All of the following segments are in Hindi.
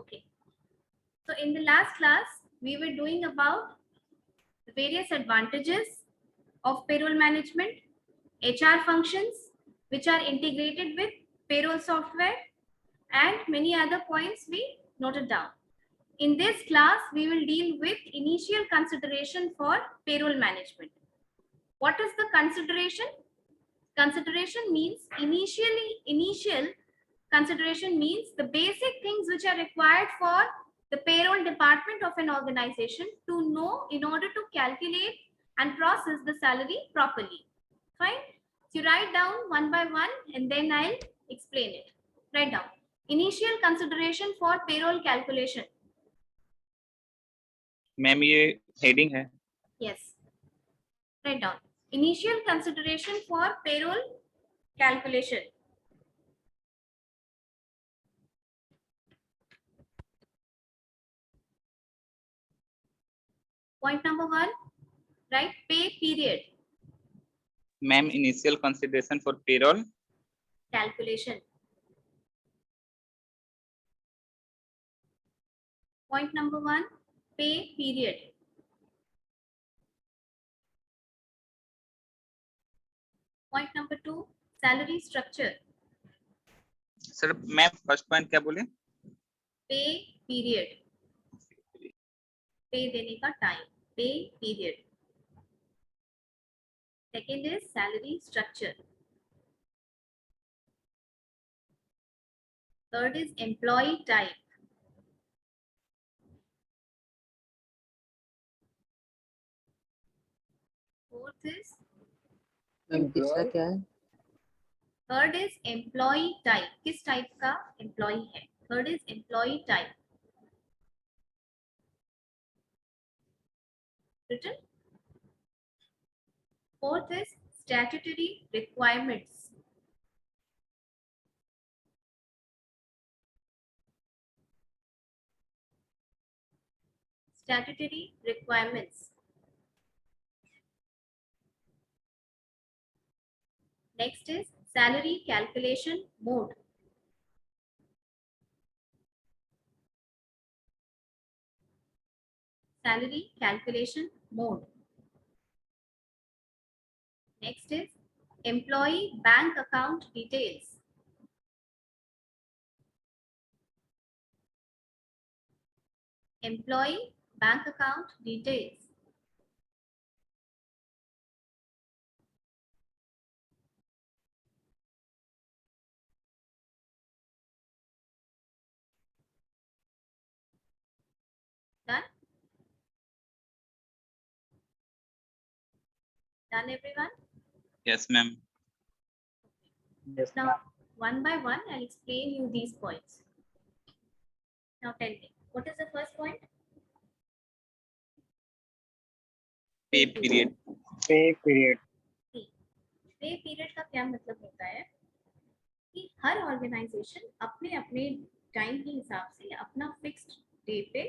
Okay. So in the last class, we were doing about the various advantages of payroll management, HR functions, which are integrated with payroll software, and many other points we noted down. In this class, we will deal with initial consideration for payroll management. What is the consideration? Consideration means initial consideration means the basic things which are required for the payroll department of an organization to know in order to calculate and process the salary properly. Fine. So you write down one by one and then I'll explain it. Write down. Initial consideration for payroll calculation. Ma'am ये हेडिंग है. Yes. Write down. Initial consideration for payroll calculation. Point number 1, right? Pay period. Ma'am initial consideration for payroll Calculation. Point number 1, pay period. Point number 2, salary structure. Sir ma'am first point क्या बोले? Pay period. Pay देने का time. Pay period. Second is salary structure. Third is employee type. Fourth is तीसरा क्या है? third is employee type. किस type का employee है? Third is employee type. Written. Fourth is statutory requirements. Statutory requirements. Next is salary calculation mode. Salary calculation mode. Next is employee bank account details. Employee bank account details. Done? Done, everyone? Yes ma'am. Yes, Now, one by one, I'll explain you these points. Now, tell me, what is the first point? पे पीरियड. pay period. पे पीरियड का क्या मतलब होता है कि हर ऑर्गेनाइजेशन अपने अपने टाइम के हिसाब से अपना फिक्स्ड डे पे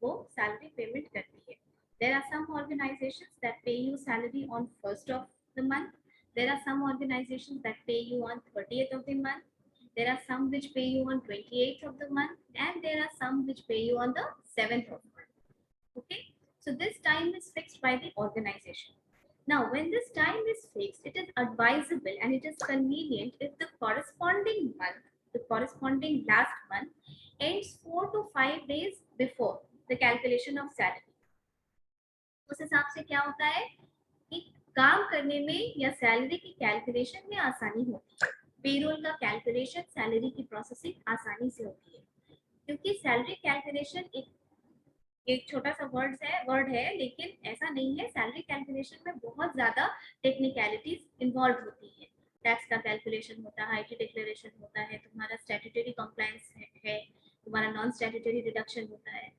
वो सैलरी पेमेंट करती है. There are some organizations that pay you salary on 1st of the month. There are some organizations that pay you on 30th of the month. There are some which pay you on 28th of the month, and there are some which pay you on the 7th of the month. Okay, so this time is fixed by the organization. Now, when this time is fixed, it is advisable and it is convenient if the corresponding month, the corresponding last month, ends 4 to 5 days before the calculation of salary. उस हिसाब से क्या होता है कि काम करने में या सैलरी की कैलकुलेशन में आसानी होती है. पेरोल का कैलकुलेशन, सैलरी की प्रोसेसिंग आसानी से होती है, क्योंकि सैलरी कैलकुलेशन एक छोटा सा वर्ड है, लेकिन ऐसा नहीं है. सैलरी कैलकुलेशन में बहुत ज्यादा टेक्निकलिटीज इन्वॉल्व होती है. टैक्स का कैलकुलेशन होता है, आईटी डिक्लेरेशन होता है, तुम्हारा स्टैट्यूटरी कंप्लायंस है, तुम्हारा नॉन स्टैट्यूटरी डिडक्शन होता है,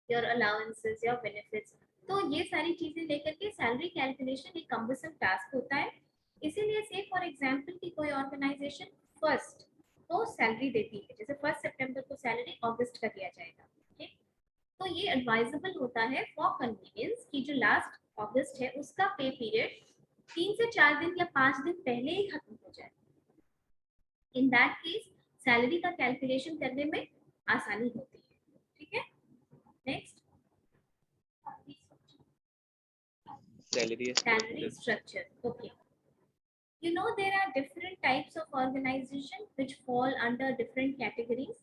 योर अलाउंसेस, योर बेनिफिट्स. तो ये सारी चीजें लेकर के सैलरी कैलकुलेशन एक कम्बरसम टास्क होता है. इसीलिए से फॉर एग्जांपल कि कोई ऑर्गेनाइजेशन फर्स्ट को सैलरी देती है, जैसे 1 सितंबर को सैलरी अगस्त का दिया जाएगा. ठीक, तो ये एडवाइजेबल होता है फॉर कन्वीनियंस कि जो लास्ट अगस्त है उसका पे पीरियड 3 से 4 दिन या 5 दिन पहले ही खत्म हो जाए. इन दैट केस सैलरी का कैलकुलेशन करने में आसानी होती है। ठीक है, next salary salary structure. Okay, you know there are different types of organization which fall under different categories.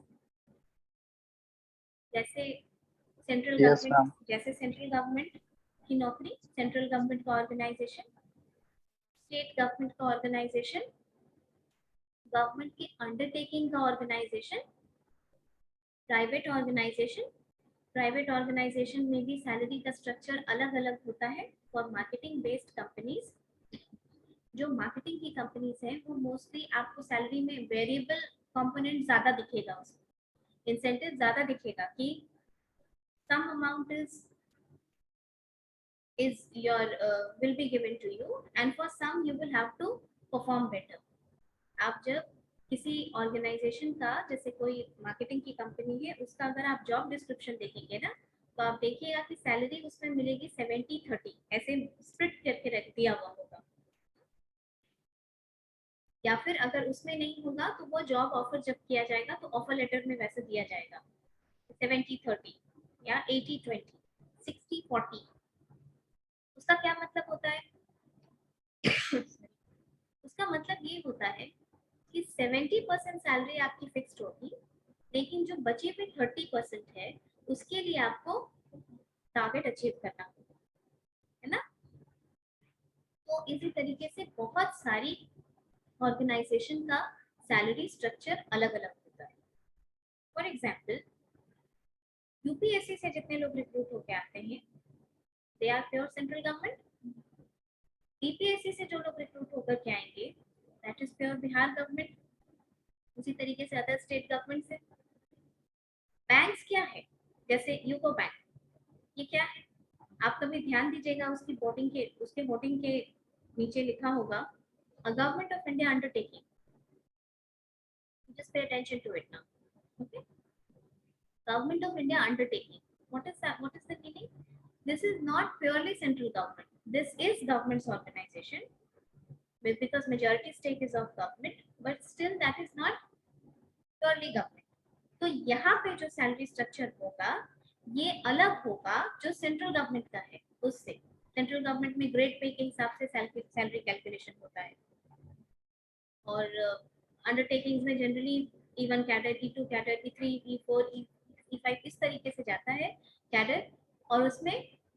जैसे सेंट्रल Yes, गवर्नमेंट, ma'am. जैसे सेंट्रल गवर्नमेंट की नौकरी, सेंट्रल गवर्नमेंट का ऑर्गेनाइजेशन, स्टेट गवर्नमेंट का ऑर्गेनाइजेशन, गवर्नमेंट की अंडरटेकिंग का organisation, private organisation. Private organisation में भी सैलरी का स्ट्रक्चर अलग अलग होता है। फॉर मार्केटिंग बेस्ड कंपनीज, जो मार्केटिंग की कंपनीज हैं वो मोस्टली आपको सैलरी में वेरिएबल कंपोनेंट ज्यादा दिखेगा, उसमें इंसेंटिव ज्यादा दिखेगा कि some amount is your will be given to you and for some you will have to perform better. आप जब किसी ऑर्गेनाइजेशन का, जैसे कोई मार्केटिंग की कंपनी है, उसका अगर आप जॉब डिस्क्रिप्शन देखेंगे ना, तो आप देखिएगा कि सैलरी उसमें मिलेगी 70-30 ऐसे स्प्लिट करके रख दिया हुआ होगा। या फिर अगर उसमें नहीं होगा तो वो जॉब ऑफर जब किया जाएगा तो ऑफर लेटर में वैसे दिया जाएगा 70-30 या 80-20, 60-40। उसका क्या मतलब होता है? उसका मतलब ये होता है कि 70% सैलरी आपकी फिक्स्ड होगी, लेकिन जो बचे हुए 30% है उसके लिए आपको टारगेट अचीव करना होगा, है ना। तो इसी तरीके से बहुत सारी ऑर्गेनाइजेशन का सैलरी स्ट्रक्चर अलग अलग होता है। फॉर एग्जाम्पल, यूपीएससी से जितने लोग रिक्रूट होके आते हैं they are pure central government. BPSC से जो लोग रिक्रूट होकर के आएंगे that is pure Bihar government. उसी तरीके से अदर स्टेट गवर्नमेंट से। बैंक्स क्या है, जैसे यूको बैंक, ये क्या है? आप कभी ध्यान दीजिएगा उसकी वोटिंग के, उसके वोटिंग के नीचे लिखा होगा a government of India undertaking. Just pay attention to it now. Okay, government of India undertaking, what is that, what is the meaning? This is not purely central government, this is government's organization because majority stake is of government, but still that is not purely government. तो यहाँ पे जो सैलरी स्ट्रक्चर होगा ये अलग होगा जो सेंट्रल गवर्नमेंट का है उससे। सेंट्रल गवर्नमेंट में ग्रेड पे के हिसाब से सैलरी कैलकुलेशन होता है, और अंडरटेकिंग्स में generally E1 cadre, E2 cadre, E3, E4, E5 इस तरीके से जाता है कैडर, और उसमें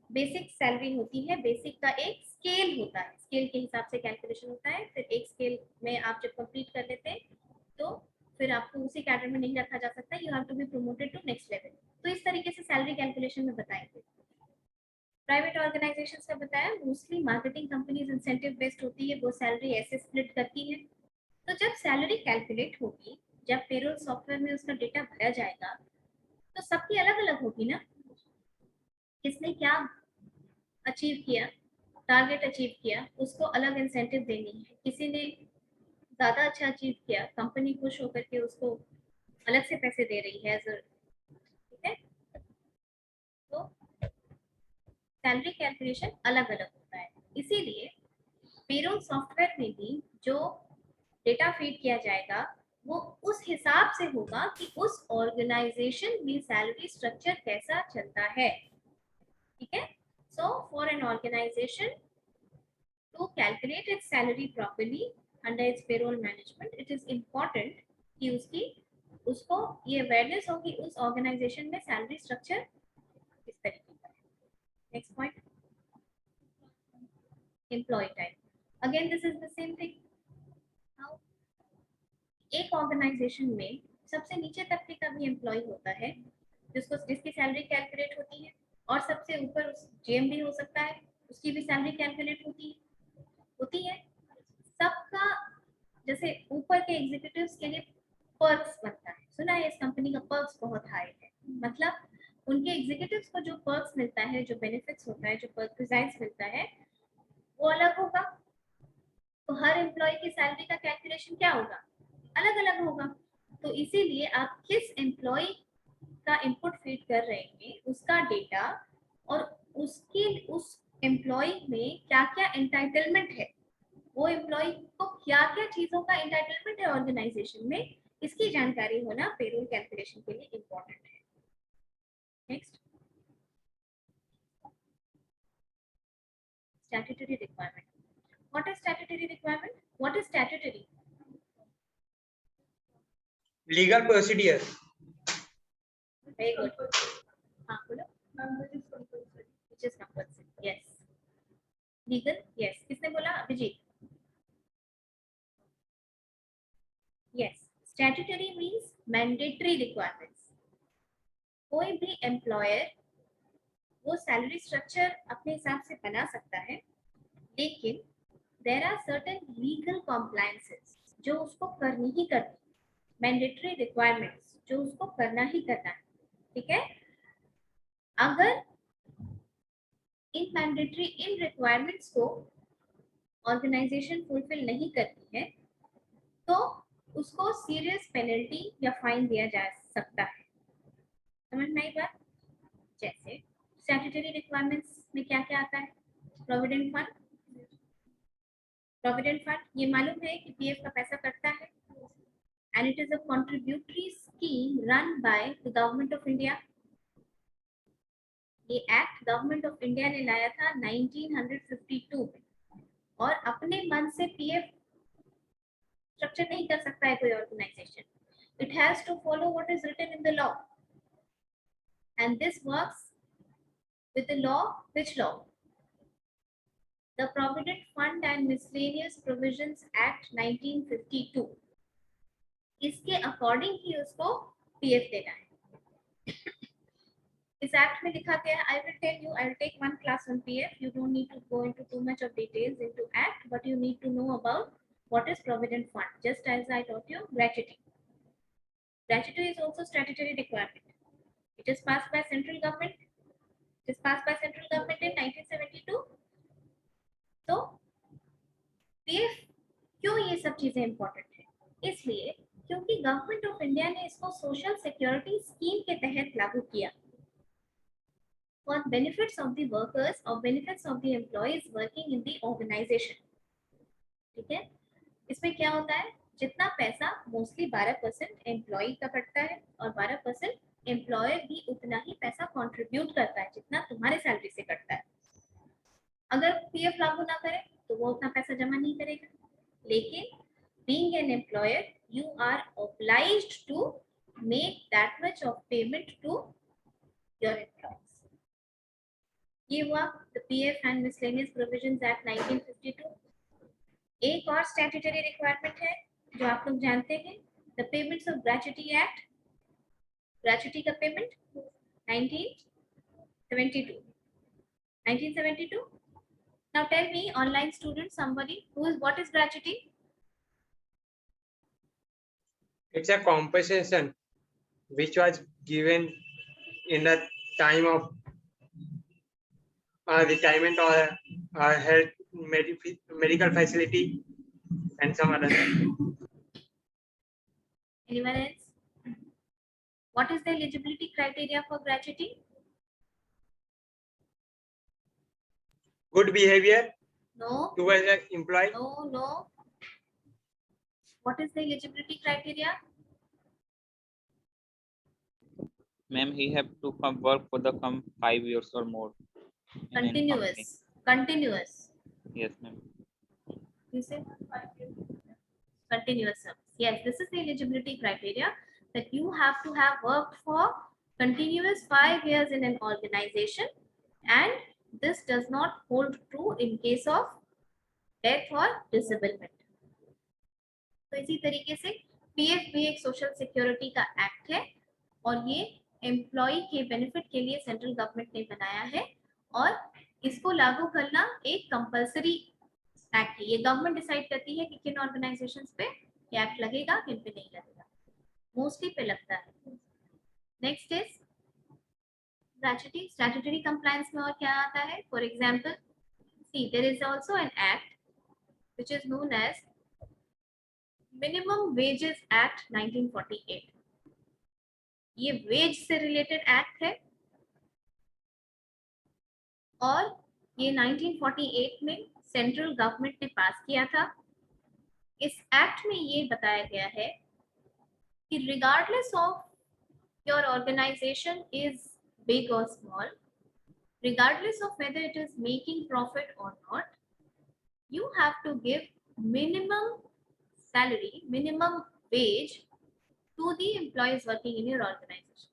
बेसिक सैलरी होती है। बेसिक का एक स्केल होता है, स्केल के हिसाब से कैलकुलेशन होता है। फिर एक स्केल में आप जब कंप्लीट कर लेते हैं तो फिर आपको उसी कैडर में नहीं रखा जा सकता, you have to be promoted to next level. तो इस तरीके से सैलरी कैलकुलेशन में बताएंगे। प्राइवेट ऑर्गेनाइजेशंस का बताया, mostly marketing companies incentive based होती है, वो सैलरी ऐसे स्प्लिट करती है। तो जब सैलरी कैलकुलेट होगी, जब पेरोल सॉफ्टवेयर में उसका डेटा भरा जाएगा तो सबकी अलग अलग होगी ना, किसने क्या अचीव किया, टारगेट अचीव किया, उसको अलग इंसेंटिव देनी है। किसी ने ज्यादा अच्छा अचीव किया, कंपनी खुश होकर के उसको अलग से पैसे दे रही है। ठीक है, तो सैलरी कैलकुलेशन अलग अलग होता है। इसीलिए पेरोल सॉफ्टवेयर में भी जो डेटा फीड किया जाएगा वो उस हिसाब से होगा कि उस ऑर्गेनाइजेशन में सैलरी स्ट्रक्चर कैसा चलता है। ठीक है, so for an organisation to calculate its salary properly under its payroll management, it is important कि उसको ये अवेयरनेस हो कि उस ऑर्गेनाइजेशन में सैलरी स्ट्रक्चर किस तरीके का है। Next point, employee type. Again this is the same thing. एक ऑर्गेनाइजेशन में सबसे नीचे तबके का भी एम्प्लॉय होता है जिसकी सैलरी कैलकुलेट होती है, और सबसे ऊपर जीएम भी हो सकता है, उसकी भी सैलरी कैलकुलेट होती है। सबका जैसे ऊपर के एग्जीक्यूटिव्स के लिए पर्क्स बनता है, सुना है इस कंपनी का पर्क्स बहुत हाई है, मतलब उनके एग्जीक्यूटिव्स को जो पर्क्स मिलता है, जो बेनिफिट्स होता है, जो पर्क्स मिलता है वो अलग होगा। तो हर एम्प्लॉय की सैलरी का कैलकुलेशन क्या होगा, अलग अलग होगा। तो इसीलिए आप किस एम्प्लॉय का इनपुट फीड कर रहे हैं उसका डेटा, और उस एम्प्लॉय में क्या क्या एंटाइटलमेंट है, वो एम्प्लॉय को क्या क्या चीजों का एंटाइटलमेंट है ऑर्गेनाइजेशन में, इसकी जानकारी होना पेरोल कैलकुलेशन के लिए इम्पोर्टेंट है। Next, statutory requirement. What is statutory requirement? What is statutory? Legal procedure. Very good. हाँ बोलो। Which is compulsory. Yes. Legal? Yes. किसने बोला? Abhijit. Yes. Statutory means mandatory requirements. कोई भी एम्प्लॉयर वो सैलरी स्ट्रक्चर अपने हिसाब से बना सकता है, लेकिन there are certain legal compliances जो उसको करनी ही करनी, मैंडेटरी रिक्वायरमेंट्स जो उसको करना ही करना है। ठीक है, अगर इन मैंडेटरी इन रिक्वायरमेंट्स को ऑर्गेनाइजेशन फुलफिल नहीं करती है तो उसको सीरियस पेनल्टी या फाइन दिया जा सकता है। समझ में आई बात? जैसे स्टैट्यूटरी रिक्वायरमेंट्स में क्या क्या आता है? Provident fund. प्रोविडेंट फंड ये मालूम है कि पीएफ का पैसा कटता है, and it is a contributory scheme run by the government of India. ये एक्ट गवर्नमेंट ऑफ इंडिया ने लाया था 1952 में, और अपने मन से पीएफ स्ट्रक्चर नहीं कर सकता है कोई organisation. It has to follow what is written in the law, and this works with the law. Which law? The Provident Fund and Miscellaneous Provisions Act 1952. इसके अकॉर्डिंग ही उसको पीएफ देना है. इस एक्ट में लिखा गया है, I will tell you, I will take one class on PF. You don't need to go into too much of details into act, but you need to know about what is Provident Fund. Just as I taught you, gratuity. Gratuity is also statutory requirement. It is passed by central government. It is passed by central government in 1972. तो PF क्यों ये सब चीजें इम्पोर्टेंट है? इसलिए क्योंकि गवर्नमेंट ऑफ इंडिया ने इसको सोशल सिक्योरिटी स्कीम के तहत लागू किया for benefits of the workers or benefits of the employees working in the organization. ठीक है, इसमें क्या होता है, जितना पैसा मोस्टली 12% एम्प्लॉय का कटता है और 12% एम्प्लॉयर भी उतना ही पैसा कंट्रीब्यूट करता है जितना तुम्हारे सैलरी से कटता है. अगर पीएफ लागू ना करे तो वो उतना पैसा जमा नहीं करेगा, लेकिन being an employer you are obliged to make that much of payment to your employees. ये हुआ the PF and Miscellaneous Provisions Act 1952. एक और स्टैट्यूटरी रिक्वायरमेंट है जो आप लोग जानते हैं, the Payments of Gratuity Act. Gratuity का payment 1972. 1972. Now tell me, online student, somebody who is, what is gratuity? It's a compensation which was given in the time of retirement or health medical facility and some other. Anyone else? What is the eligibility criteria for gratuity? Good behavior No. towards the employee. No, no. What is the eligibility criteria? Ma'am, he have to come work for the 5 years or more. in any company. Continuous. Continuous. Yes, ma'am. You say continuous service. Yes, this is the eligibility criteria, that you have to have worked for continuous 5 years in an organization, and this does not hold true in case of death or disablement. तो इसी तरीके से पीएफ भी एक सोशल सिक्योरिटी का एक्ट है और ये एम्प्लॉय के बेनिफिट के लिए सेंट्रल गवर्नमेंट ने बनाया है, और इसको लागू करना एक कंपलसरी एक्ट है. ये गवर्नमेंट डिसाइड करती है कि किन ऑर्गेनाइजेशंस पे ये एक्ट लगेगा, किन पे नहीं लगेगा. मोस्टली पे लगता है. Next is gratuity. Statutory compliance में और क्या आता है? For example, see there is also an act which is known as minimum wages act 1948. ये वेज से रिलेटेड एक्ट है और ये 1948 में सेंट्रल गवर्नमेंट ने पास किया था. इस एक्ट में ये बताया गया है कि regardless of your organization is big or small, regardless of whether it is making profit or not, you have to give minimum salary, minimum wage to the employees working in your organization.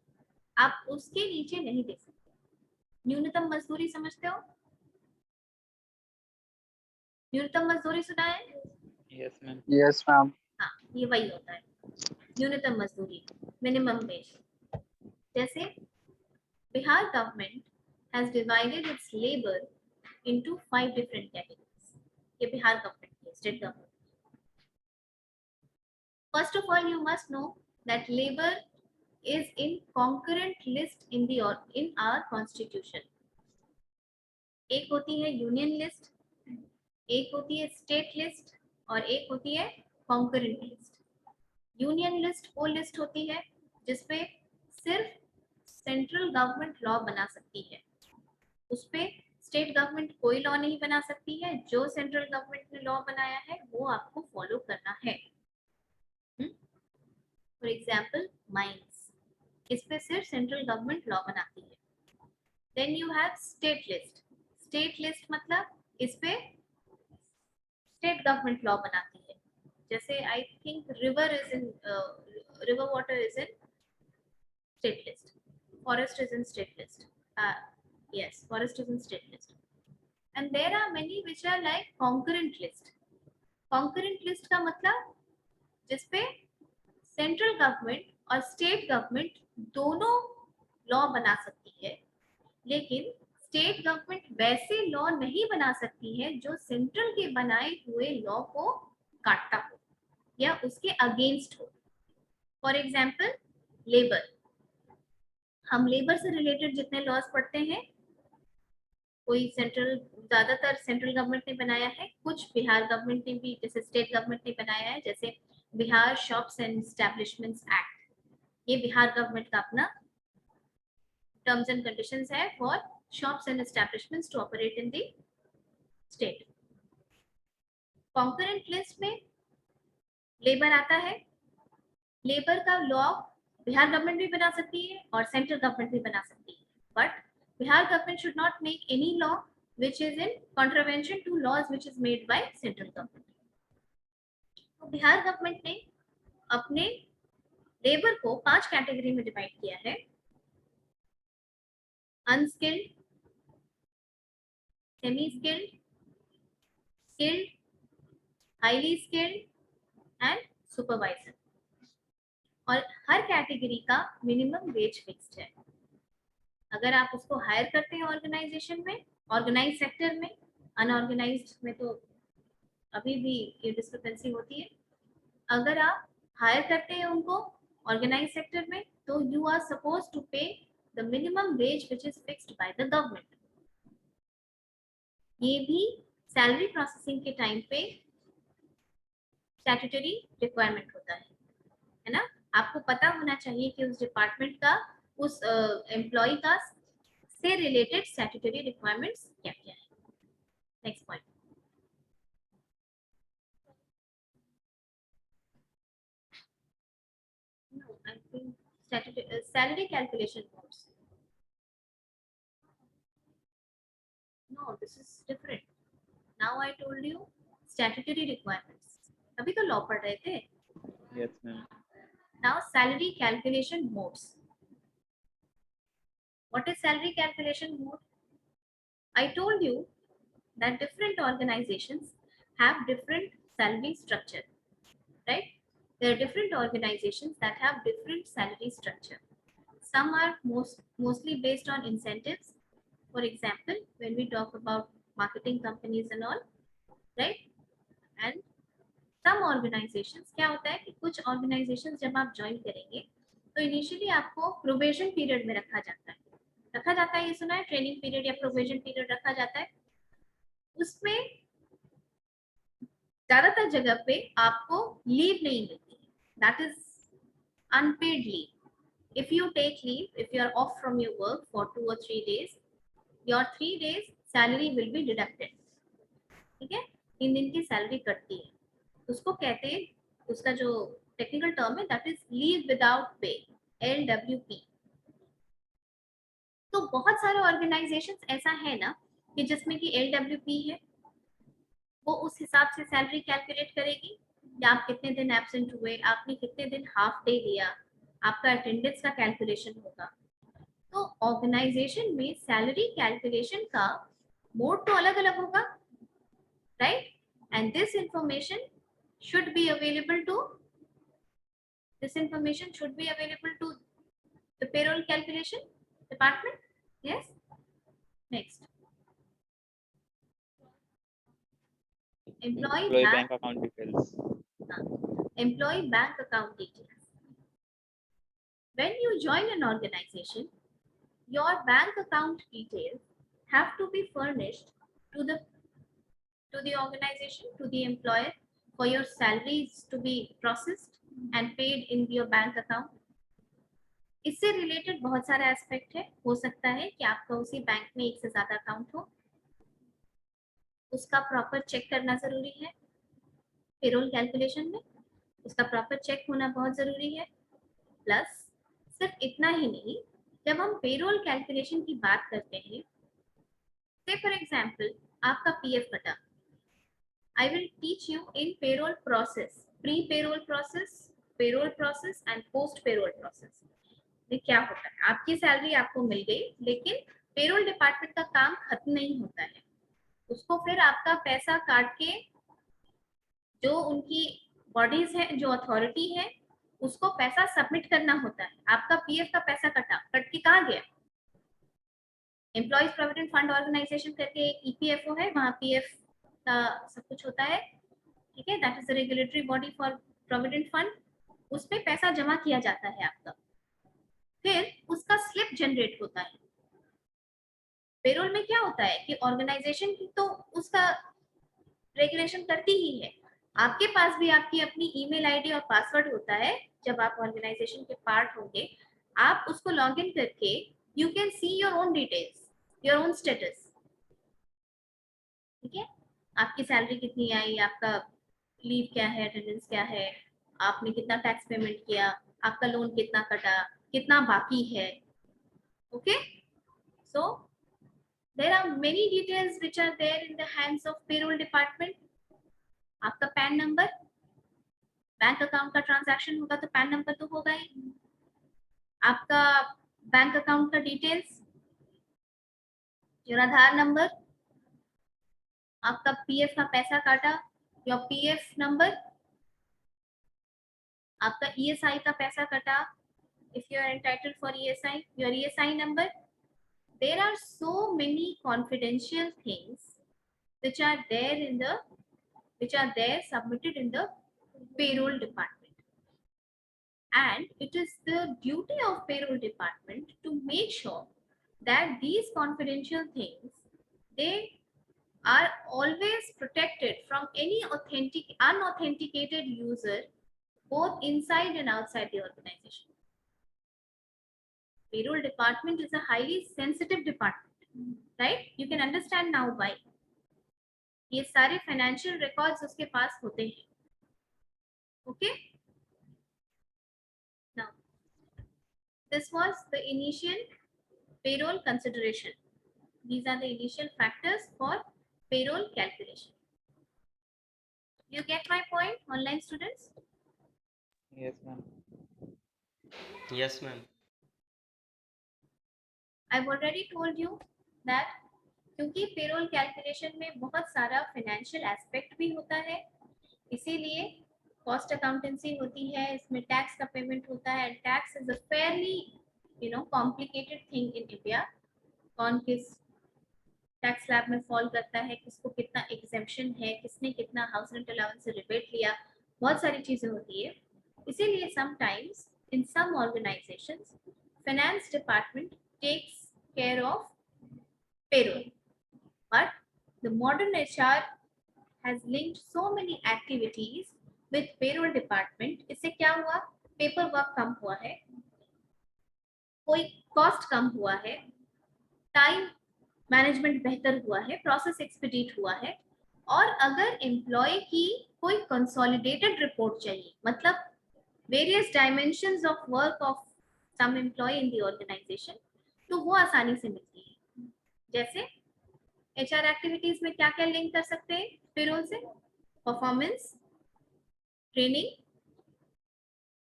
आप उसके नीचे नहीं दे सकते. न्यूनतम मजदूरी समझते हो? न्यूनतम मजदूरी सुना है? Yes, ma'am. Yes, ma'am. हाँ, ये वही होता है न्यूनतम मजदूरी, मिनिमम वेज. जैसे Bihar government has divided it's labour into 5 different categories. ये बिहार गवर्नमेंट की state government. First of all, you must know that labor is in concurrent list in the in our constitution. एक होती है यूनियन लिस्ट, एक होती है स्टेट लिस्ट और एक होती है कॉन्करेंट लिस्ट. यूनियन लिस्ट वो लिस्ट होती है जिसपे सिर्फ सेंट्रल गवर्नमेंट लॉ बना सकती है. उस पे स्टेट गवर्नमेंट कोई लॉ नहीं बना सकती है. जो सेंट्रल गवर्नमेंट ने लॉ बनाया है वो आपको फॉलो करना है. फॉर एग्जाम्पल माइंस, इस पे सिर्फ सेंट्रल गवर्नमेंट लॉ बनाती है. Then you have state list. State list मतलब इस पे स्टेट गवर्नमेंट लॉ बनाती है. जैसे I think river water is in state list, forest is in state list. Yes, forest is in state list. And there are many which are like concurrent list. Concurrent list का मतलब जिसपे सेंट्रल गवर्नमेंट और स्टेट गवर्नमेंट दोनों लॉ बना सकती है, लेकिन स्टेट गवर्नमेंट वैसे लॉ नहीं बना सकती है जो सेंट्रल के बनाए हुए लॉ को काटता हो या उसके अगेंस्ट हो. For example labour. हम लेबर से रिलेटेड जितने लॉज पढ़ते हैं कोई सेंट्रल, ज्यादातर सेंट्रल गवर्नमेंट ने बनाया है, कुछ बिहार गवर्नमेंट ने भी, जैसे स्टेट गवर्नमेंट ने बनाया है. जैसे Bihar shops and establishments act, ये बिहार गवर्नमेंट का अपना टर्म्स एंड कंडीशंस है for shops and establishments to operate in the state. Concurrent list में लेबर आता है. लेबर का लॉ बिहार गवर्नमेंट भी बना सकती है और सेंट्रल गवर्नमेंट भी बना सकती है, but Bihar government should not make any law which is in contravention to laws which is made by central government. तो बिहार गवर्नमेंट ने अपने लेबर को 5 कैटेगरी में डिवाइड किया है. Unskilled, semi skilled, skilled, highly skilled and supervisor. और हर कैटेगरी का मिनिमम वेज फिक्स्ड है. अगर आप उसको हायर करते हैं ऑर्गेनाइजेशन में, ऑर्गेनाइज सेक्टर में, अनऑर्गेनाइज्ड में तो अभी भी ये डिस्क्रिपेंसी होती है. अगर आप हायर करते हैं उनको ऑर्गेनाइज सेक्टर में, तो यू आर सपोज टू पे the minimum ways which is fixed by the government. ये भी सैलरी प्रोसेसिंग के टाइम पे स्टैट्यूटरी रिक्वायरमेंट होता है ना. आपको पता होना चाहिए कि उस डिपार्टमेंट का, उस एम्प्लॉय का से रिलेटेड स्टैट्यूटरी रिक्वायरमेंट्स क्या क्या है. Next point. No, I think salary calculation modes. No, this is different. Now I told you statutory requirements. अभी तो लॉ पढ़ रहे थे. Yes, ma'am. Now salary calculation modes. What is salary calculation mode? I told you that different organizations have different salary structure, right? There are different organizations that have different salary structure. Some are mostly based on incentives. For example, when we talk about marketing companies and all, right? And some organizations, क्या होता है कि कुछ organizations जब आप join करेंगे तो initially आपको probation period में रखा जाता है. ये सुना है, ट्रेनिंग पीरियड या प्रोविजन पीरियड रखा जाता है. उसमें ज्यादातर जगह पे आपको लीव नहीं मिलती है. That is unpaid leave. If you take leave, if you are off from your work for 2 or 3 days, your 3 days salary will be deducted. ठीक है, 3 दिन की सैलरी कटती है. उसको कहते हैं, उसका जो टेक्निकल टर्म है, that is leave without pay, LWP। तो बहुत सारे ऑर्गेनाइजेशंस ऐसा है ना कि जिसमें कि LWP है, वो उस हिसाब से सैलरी कैलकुलेट करेगी कि आप कितने दिन एब्सेंट हुए, आपने कितने दिन हाफ डे लिया, आपका अटेंडेंस का कैलकुलेशन होगा। तो ऑर्गेनाइजेशन में सैलरी कैलकुलेशन का मोड तो अलग अलग होगा, right? And this information should be available to the payroll calculation department. Yes. Next, employee bank account details. employee bank account details. When you join an organization, your bank account details have to be furnished to the organization, to the employer, for your salaries to be processed and paid in your bank account. इससे रिलेटेड बहुत सारे एस्पेक्ट है। हो सकता है कि आपका उसी बैंक में एक से ज्यादा अकाउंट हो, उसका प्रॉपर चेक करना जरूरी है। पेरोल कैलकुलेशन में उसका प्रॉपर चेक होना बहुत जरूरी है। प्लस सिर्फ इतना ही नहीं, जब हम पेरोल कैलकुलेशन की बात करते हैं, से फॉर एग्जांपल आपका पीएफ कटा, I will teach you in payroll process, pre payroll process and post payroll process. क्या होता है, आपकी सैलरी आपको मिल गई, लेकिन पेरोल डिपार्टमेंट का काम खत्म नहीं होता है। उसको फिर आपका पैसा काट के जो उनकी बॉडीज है, जो अथॉरिटी है, उसको पैसा सबमिट करना होता है। आपका पीएफ का पैसा कट के कहाँ गया? एम्प्लॉइज प्रोविडेंट फंड ऑर्गेनाइजेशन करके एक ईपीएफओ है, वहाँ पीएफ का सब कुछ होता है, ठीक है? That is the regulatory body for provident fund. उसमें पैसा जमा किया जाता है आपका, फिर उसका स्लिप जनरेट होता है। पेरोल में क्या होता है कि ऑर्गेनाइजेशन की तो उसका रेगुलेशन करती ही है, आपके पास भी आपकी अपनी ईमेल आईडी और पासवर्ड होता है। जब आप ऑर्गेनाइजेशन के पार्ट होंगे, आप उसको लॉग इन करके you can see your own details, your own status, ठीक है? आपकी सैलरी कितनी आई, आपका लीव क्या है, अटेंडेंस क्या है, आपने कितना टैक्स पेमेंट किया, आपका लोन कितना कटा, कितना बाकी है। Okay, so there are many details which are there in the hands of payroll department. आपका पैन नंबर, बैंक अकाउंट का ट्रांजैक्शन होगा तो पैन नंबर तो होगा ही, आपका बैंक अकाउंट का डिटेल्स, योर आधार नंबर, आपका पीएफ का पैसा काटा, योर पीएफ नंबर, आपका ईएसआई का पैसा कटा, if you are entitled for ESI, your ESI number. There are so many confidential things which are there submitted in the payroll department, and it is the duty of payroll department to make sure that these confidential things, they are always protected from any unauthenticated user, both inside and outside the organization. Payroll department is a highly sensitive department, right? You can understand now why. ये सारे financial records उसके पास होते हैं, okay? Now, this was the initial payroll consideration. These are the initial factors for payroll calculation. You get my point, online students? Yes, ma'am. Yes, ma'am. I've already told you that क्योंकि पेरोल कैलकुलेशन में बहुत सारा फाइनेंशियल एस्पेक्ट भी होता है, इसीलिए कॉस्ट अकाउंटेंसी होती है, इसमें टैक्स का पेमेंट होता है। Tax is a fairly complicated thing in India. कौन किस टैक्स स्लैब में फॉल करता है, किसको कितना एग्जेम्पशन है, किसने कितना हाउस रेंट अलाउंस से रिबेट लिया, बहुत सारी चीजें होती है। इसीलिए sometimes in some organisations finance department takes care of payroll, but the modern HR has linked so many activities with payroll department. इससे क्या हुआ? पेपर वर्क कम हुआ है, कोई कॉस्ट कम हुआ है, टाइम मैनेजमेंट बेहतर हुआ है, प्रोसेस एक्सपीडिट हुआ है। और अगर एम्प्लॉय की कोई कंसोलिडेटेड रिपोर्ट चाहिए, मतलब various dimensions of work of some employee in the organization, तो वो आसानी से मिलती है. जैसे HR एक्टिविटीज में क्या क्या लिंक कर सकते हैं पेरोल से? Performance, training,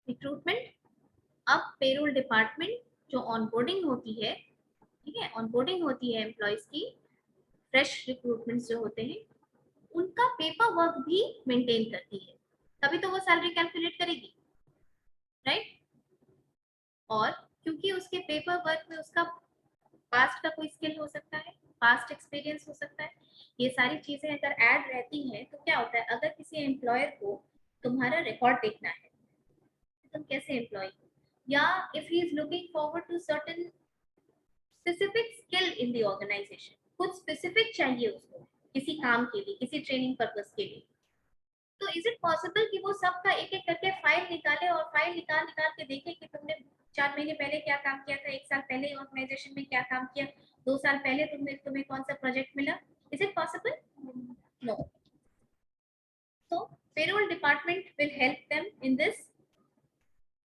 recruitment. अब पेरोल डिपार्टमेंट जो ऑनबोर्डिंग होती है, ठीक है, ऑनबोर्डिंग होती है एम्प्लॉयज की, फ्रेश रिक्रूटमेंट्स जो होते हैं, उनका पेपर वर्क भी मेंटेन करती है. तभी तो वो सैलरी कैलकुलेट करेगी, राइट? और क्योंकि उसके पेपर वर्क में उसका पास्ट का कोई स्किल हो सकता है, पास्ट एक्सपीरियंस हो सकता है, ये सारी चीजें अगर ऐड रहती हैं तो क्या होता है, अगर किसी एम्प्लॉयर को तुम्हारा रिकॉर्ड देखना है, तुम कैसे एम्प्लॉय हो, या if he is looking forward to certain specific skill in the organisation, कुछ स्पेसिफिक चाहिए उसको किसी काम के लिए, किसी ट्रेनिंग पर्पस के लिए, तो इज इट पॉसिबल कि वो सबका एक एक करके फाइल निकाले और फाइल निकाल निकाल के देखे कि तुमने 4 महीने पहले क्या काम किया था, 1 साल पहले ऑर्गेनाइजेशन में क्या काम किया, 2 साल पहले तुम्हें कौन सा प्रोजेक्ट मिला? Is it possible? नो. तो payroll department will help them in this.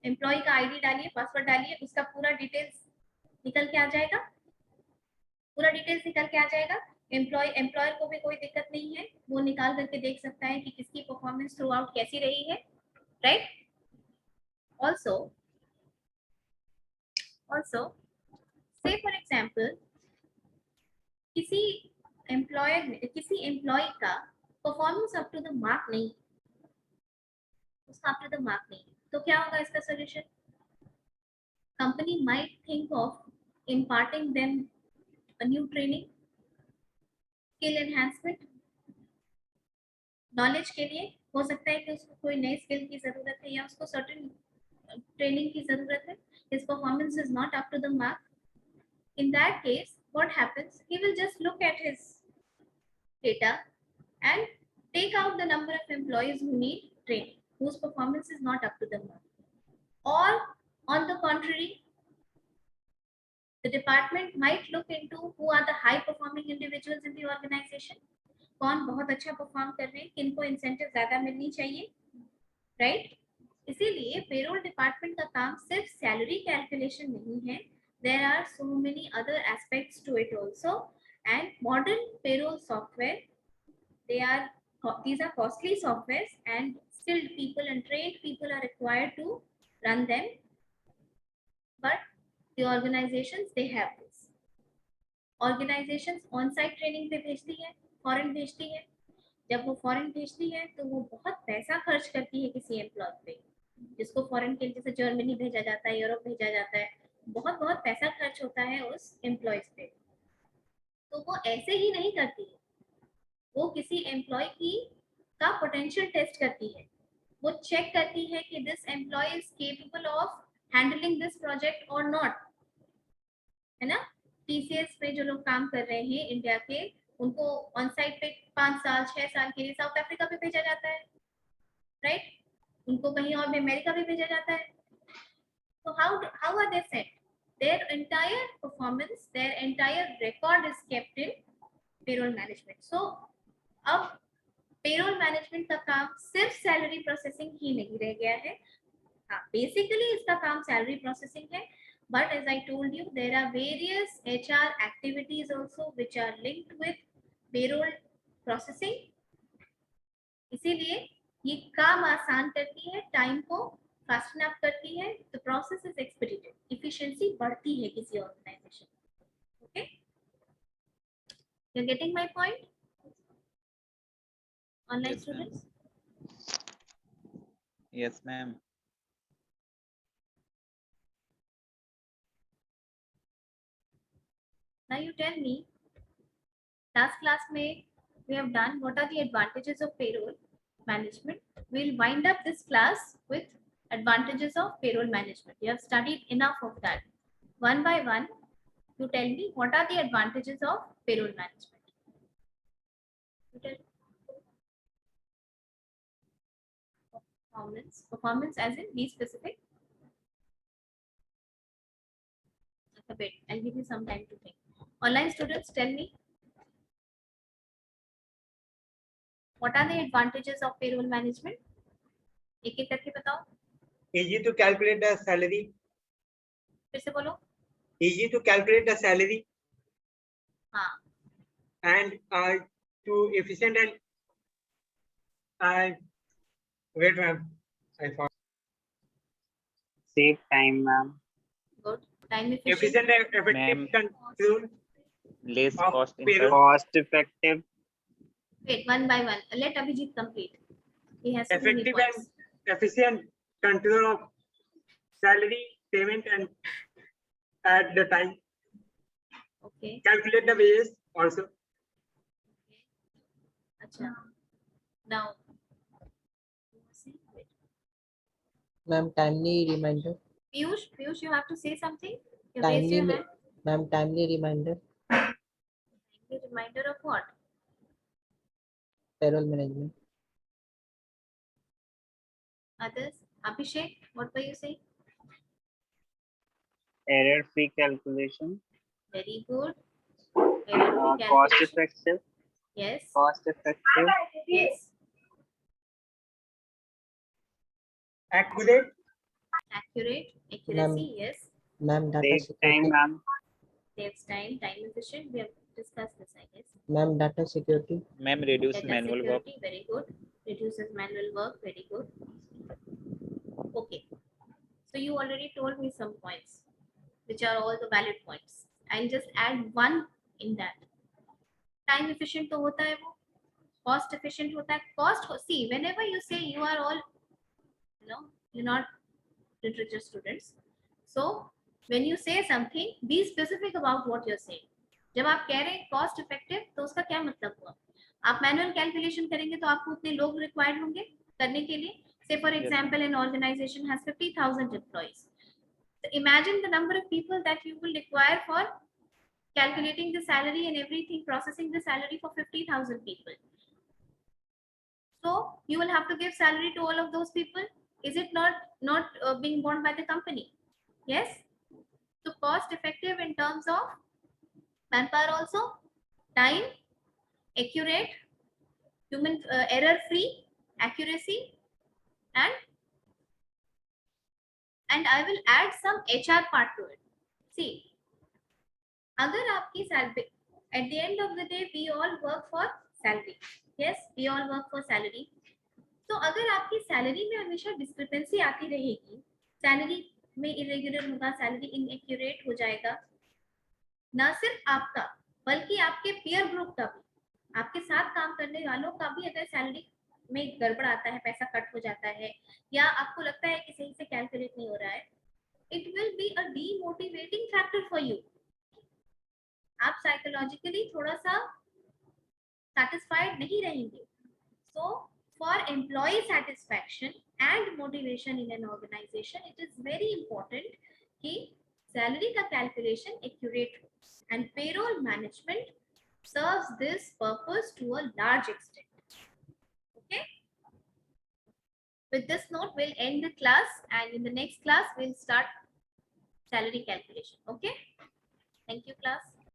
Employee का आईडी डालिए, पासवर्ड डालिए, उसका पूरा डिटेल्स निकल के आ जाएगा, पूरा डिटेल्स निकल के आ जाएगा. एम्प्लॉयर को भी कोई दिक्कत नहीं है, वो निकाल करके देख सकता है कि किसकी परफॉर्मेंस थ्रू आउट कैसी रही है, right? also say for example किसी एम्प्लॉय का performance up to the mark नहीं, उसका अप टू द मार्क नहीं, तो क्या होगा इसका solution? Company might think of imparting them a new training, skill enhancement, knowledge के लिए हो सकता है कि उसको कोई नए स्किल की जरूरत है या उसको सर्टेन ट्रेनिंग की जरूरत है. his performance is not up to the mark. In that case, what happens? He will just look at his data and take out the number of employees who need training, whose performance is not up to the mark. Or on the contrary, the department might look into who are the high performing individuals in the organization. कौन बहुत अच्छा परफॉर्म कर रहे हैं, किनको इंसेंटिव ज्यादा मिलनी चाहिए, राइट? इसीलिए पेरोल डिपार्टमेंट का काम सिर्फ सैलरी कैलकुलेशन नहीं है. There are so many other aspects to it also. And modern payroll software, these are costly softwares and skilled people and trained people are required to run them, but the organizations they have this. Organizations on site training पे भेजती है, फॉरेन भेजती है. जब वो फॉरेन भेजती है तो वो बहुत पैसा खर्च करती है किसी एम्प्लॉय पे, जिसको फॉरेन के जैसे जर्मनी भेजा जाता है, यूरोप भेजा जाता है, बहुत बहुत पैसा खर्च होता है उस एम्प्लॉयज पे. तो वो ऐसे ही नहीं करती है, वो किसी एम्प्लॉय की का पोटेंशियल टेस्ट करती है. वो चेक करती है कि this employee is capable of handling this project और नॉट, है ना? टीसीएस पे जो लोग काम कर रहे हैं इंडिया के, उनको ऑन साइट पे 5 साल 6 साल के लिए साउथ अफ्रीका पे भेजा जाता है, राइट? उनको कहीं और में अमेरिका भी भेजा जाता है. तो how are they set? Their entire performance, their entire record is kept in payroll management. So अब पेरोल मैनेजमेंट का काम सिर्फ सैलरी प्रोसेसिंग ही नहीं रह गया है. हाँ, बेसिकली इसका काम सैलरी प्रोसेसिंग है, but as I told you, there are various HR activities also which are linked with payroll processing. इसीलिए ये काम आसान करती है, टाइम को फास्टन अप करती है, तो प्रोसेस इज एक्सपीडिटेड, इफिशिएंसी बढ़ती है किसी organisation. Okay, you are getting my point online Yes, ma'am. Students? Yes, ma'am. Now you tell me, last class में we have done what are the advantages of payroll management. We'll wind up this class with advantages of payroll management. You have studied enough of that. One by one, you tell me what are the advantages of payroll management. You tell. Performance as in be specific. A bit. I'll give you some time to think. Online students, tell me, what are the advantages of payroll management? एक एक करके बताओ. easy to calculate the salary, फिर से बोलो. easy to calculate the salary, हाँ. and to efficient and wait, ma'am, I forgot. Save time, ma'am. Good. Time efficient. Efficient and effective Ma'am. control Less of cost payroll. incurred. Cost effective. Wait, one by one. Let Abhijit complete. He has so many Effective points. and efficient control of salary payment and at the time. Okay. Calculate the wages also. Acha. Now. Ma'am, timely reminder. Piyush, you have to say something. You raise Timely, your hand. ma'am, timely reminder. Timely reminder of what? Payroll management. Others? Abhishek, what were you saying? Error-free calculation. Very good. Error-free Cost calculation. effective. Yes. Cost effective. Yes. Accurate. Accurate. Accuracy. Ma'am. Yes. Ma'am, data Save time, security. ma'am. Saves time. Time efficient. We have discussed this, I guess. Ma'am, data security. Ma'am, reduce Data manual work. security. Very good. Reduces manual work. Very good. Okay. So you already told me some points, which are all the valid points. I'll just add one in that. Time efficient तो होता है वो, cost efficient होता है. Cost, see, whenever you say you are all, you're not literature students. So when you say something, be specific about what you're saying. जब आप कह रहे हैं cost effective, तो उसका क्या मतलब हुआ? आप manual calculation करेंगे तो आपको उतने लोग required होंगे करने के लिए. Say for example, an organization has 50,000 employees. So imagine the number of people that you will require for calculating the salary and everything, processing the salary for 50,000 people. So you will have to give salary to all of those people. Is it not being borne by the company? Yes. So cost effective in terms of manpower also, time, accurate, human error free, accuracy, and I will add some HR part to it. See, अगर आपकी salary, at the end of the day we all work for salary. Yes, we all work for salary. तो अगर आपकी सैलरी में हमेशा डिस्क्रिपेंसी आती रहेगी, सैलरी में इरेगुलर होगा, सैलरी इनएक्यूरेट हो जाएगा, ना सिर्फ आपका बल्कि आपके पीयर ग्रुप का भी, आपके साथ काम करने वालों का भी अगर सैलरी में गड़बड़ आता है, पैसा कट हो जाता है, या आपको लगता है कि सही से कैलकुलेट नहीं हो रहा है, it will be a demotivating factor for you. आप साइकोलॉजिकली थोड़ा सा satisfied नहीं रहेंगे. So for employee satisfaction and motivation in an organization, it is very important कि salary का calculation accurate हो, and payroll management serves this purpose to a large extent. Okay. With this note, we'll end the class, and in the next class, we'll start salary calculation. Okay. Thank you, class.